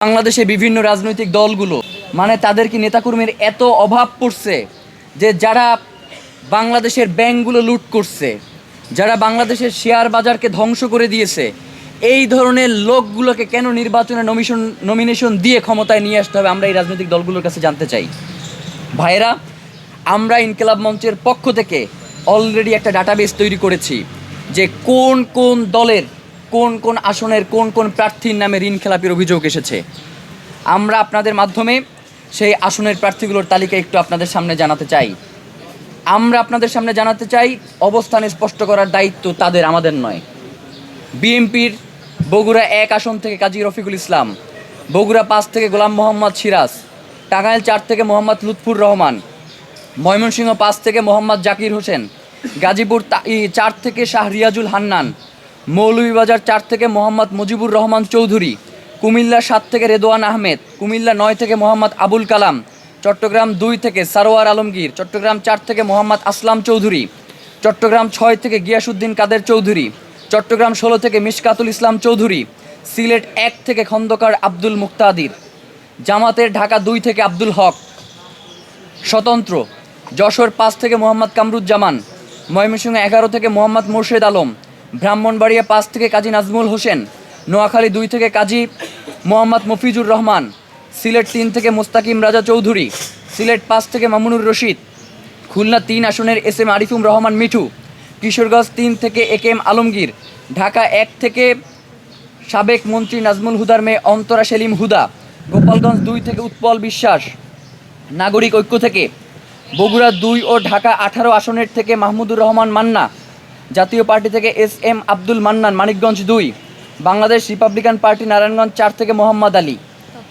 বাংলাদেশে বিভিন্ন রাজনৈতিক দলগুলো মানে তাদের কি নেতাকর্মীর এত অভাব পড়ছে যে যারা বাংলাদেশের ব্যাংকগুলো লুট করছে, যারা বাংলাদেশের শেয়ার বাজারকে ধ্বংস করে দিয়েছে, এই ধরনের লোকগুলোকে কেন নির্বাচনে নমিনেশন দিয়ে ক্ষমতায় নিয়ে আসতে হবে, আমরা এই রাজনৈতিক দলগুলোর কাছে জানতে চাই। ভাইয়েরা, আমরা ইনকিলাব মঞ্চের পক্ষ থেকে অলরেডি একটা ডাটাবেস তৈরি করেছি যে কোন কোন দলের কোন কোন আসনের কোন কোন প্রার্থীর নামে ঋণ খেলাপির অভিযোগ এসেছে। আমরা আপনাদের মাধ্যমে সেই আসনের প্রার্থীগুলোর তালিকা একটু আপনাদের সামনে জানাতে চাই। আমরা আপনাদের সামনে জানাতে চাই, অবস্থান স্পষ্ট করার দায়িত্ব তাদের, আমাদের নয়। বিএনপির বগুড়া 1 আসন থেকে কাজী রফিকুল ইসলাম, বগুড়া 5 থেকে গোলাম মোহাম্মদ সিরাজ, টাঙ্গাইল 4 থেকে মোহাম্মদ লুৎফুর রহমান, ময়মনসিংহ 5 থেকে মোহাম্মদ জাকির হোসেন, গাজীপুর 4 থেকে শাহ রিয়াজুল হান্নান, মৌলভীবাজার 4 থেকে মোহাম্মদ মুজিবুর রহমান চৌধুরী, কুমিল্লা 7 থেকে রেদওয়ান আহমেদ, কুমিল্লা 9 থেকে মোহাম্মদ আবুল কালাম, চট্টগ্রাম 2 থেকে সারোয়ার আলমগীর, চট্টগ্রাম 4 থেকে মোহাম্মদ আসলাম চৌধুরী, চট্টগ্রাম 6 থেকে গিয়াসউদ্দিন কাদের চৌধুরী, চট্টগ্রাম 16 থেকে মিশকাতুল ইসলাম চৌধুরী, সিলেট 1 থেকে খন্দকার আব্দুল মুক্তাদির, জামাতের ঢাকা 2 থেকে আব্দুল হক, স্বতন্ত্র যশোর 5 থেকে মোহাম্মদ কামরুজ্জামান, ময়মনসিংহ 11 থেকে মোহাম্মদ মোর্শেদ আলম, ব্রাহ্মণবাড়িয়া 5 থেকে কাজী নাজমুল হোসেন, নোয়াখালী 2 থেকে কাজী মোহাম্মদ মফিজুর রহমান, সিলেট 3 থেকে মোস্তাকিম রাজা চৌধুরী, সিলেট 5 থেকে মামুনুর রশিদ, খুলনা 3 আসনের SM আরিফুর রহমান মিঠু, কিশোরগঞ্জ 3 থেকে AK আলমগীর, ঢাকা 1 থেকে সাবেক মন্ত্রী নাজমুল হুদার মেয়ে অন্তরা সেলিম হুদা, গোপালগঞ্জ 2 থেকে উৎপল বিশ্বাস, নাগরিক ঐক্য থেকে, বগুড়া 2 ও ঢাকা 18 আসনের থেকে মাহমুদুর রহমান মান্না, জাতীয় পার্টি থেকে SM Abdul Mannan Manikganj 2, Bangladesh Republican party Narayanganj 4 থেকে মোহাম্মদ আলী।